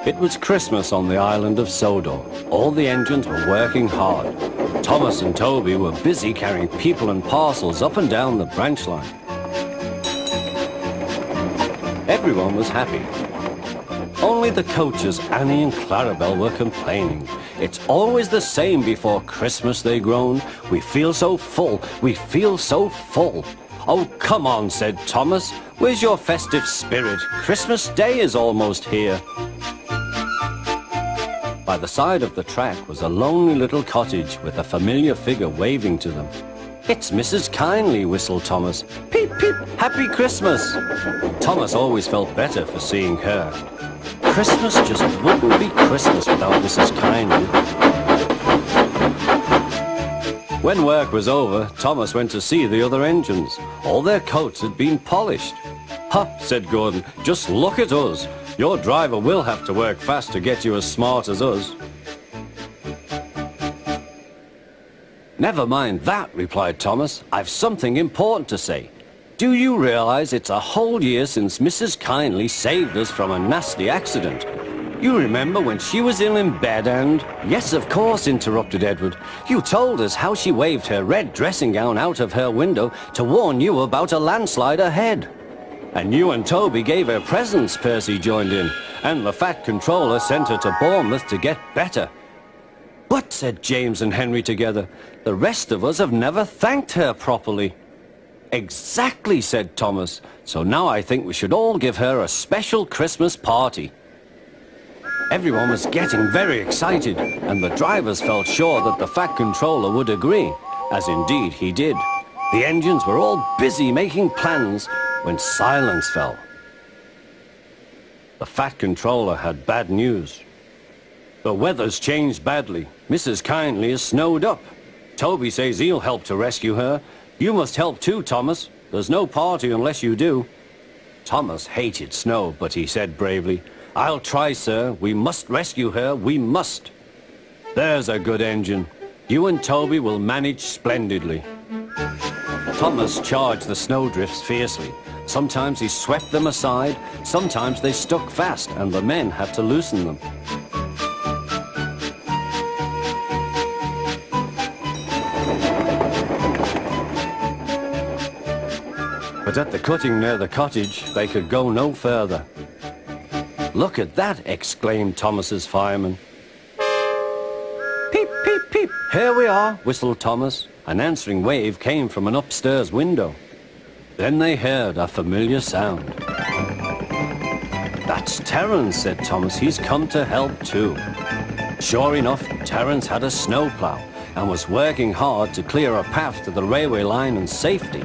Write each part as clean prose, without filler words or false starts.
It was Christmas on the island of Sodor. All the engines were working hard. Thomas and Toby were busy carrying people and parcels up and down the branch line. Everyone was happy. Only the coaches, Annie and Clarabelle, were complaining. It's always the same before Christmas, they groaned. We feel so full, we feel so full. Oh, come on, said Thomas. Where's your festive spirit? Christmas Day is almost here. By the side of the track was a lonely little cottage with a familiar figure waving to them. It's Mrs. Kindly, whistled Thomas. Peep, peep, Happy Christmas! Thomas always felt better for seeing her. Christmas just wouldn't be Christmas without Mrs. Kindly. When work was over, Thomas went to see the other engines. All their coats had been polished. Ha, said Gordon, just look at us. Your driver will have to work fast to get you as smart as us. Never mind that, replied Thomas. I've something important to say. Do you realize it's a whole year since Mrs. Kindly saved us from a nasty accident? You remember when she was ill in bed and... Yes, of course, interrupted Edward. You told us how she waved her red dressing gown out of her window to warn you about a landslide ahead. And you and Toby gave her presents, Percy joined in. And the Fat Controller sent her to Bournemouth to get better. But, said James and Henry together, the rest of us have never thanked her properly. Exactly, said Thomas. So now I think we should all give her a special Christmas party. Everyone was getting very excited, and the drivers felt sure that the Fat Controller would agree, as indeed he did. The engines were all busy making plans when silence fell. The Fat Controller had bad news. The weather's changed badly. Mrs. Kindly is snowed up. Toby says he'll help to rescue her. You must help too, Thomas. There's no party unless you do. Thomas hated snow, but he said bravely, I'll try, sir. We must rescue her. We must. There's a good engine. You and Toby will manage splendidly. Thomas charged the snowdrifts fiercely. Sometimes he swept them aside, sometimes they stuck fast, and the men had to loosen them. But at the cutting near the cottage, they could go no further. Look at that, exclaimed Thomas's fireman. Peep, peep, peep, here we are, whistled Thomas. An answering wave came from an upstairs window. Then they heard a familiar sound. That's Terence, said Thomas. He's come to help too. Sure enough, Terence had a snowplow and was working hard to clear a path to the railway line in safety.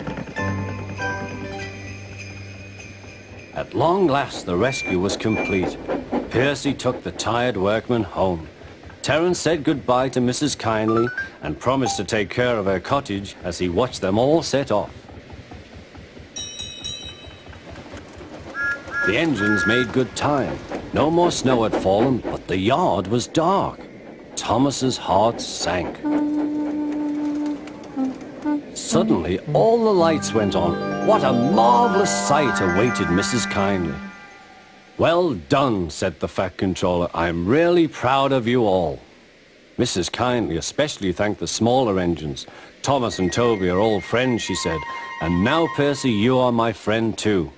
At long last, the rescue was complete. Percy took the tired workmen home. Terence said goodbye to Mrs. Kindly and promised to take care of her cottage as he watched them all set off. The engines made good time. No more snow had fallen, but the yard was dark. Thomas's heart sank. Suddenly, all the lights went on. What a marvelous sight awaited Mrs. Kindly. Well done, said the Fat Controller. I'm really proud of you all. Mrs. Kindly especially thanked the smaller engines. Thomas and Toby are all friends, she said. And now, Percy, you are my friend too.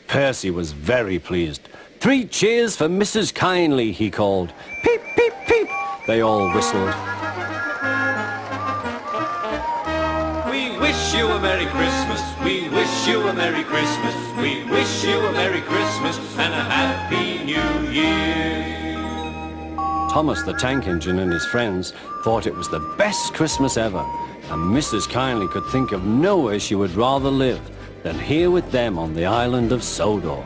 Percy was very pleased. 3 cheers for Mrs. Kindly, he called. Peep, peep, peep, they all whistled. We wish you a Merry Christmas, we wish you a Merry Christmas, we wish you a Merry Christmas and a Happy New Year. Thomas the Tank Engine and his friends thought it was the best Christmas ever, and Mrs. Kindly could think of nowhere she would rather live than here with them on the island of Sodor.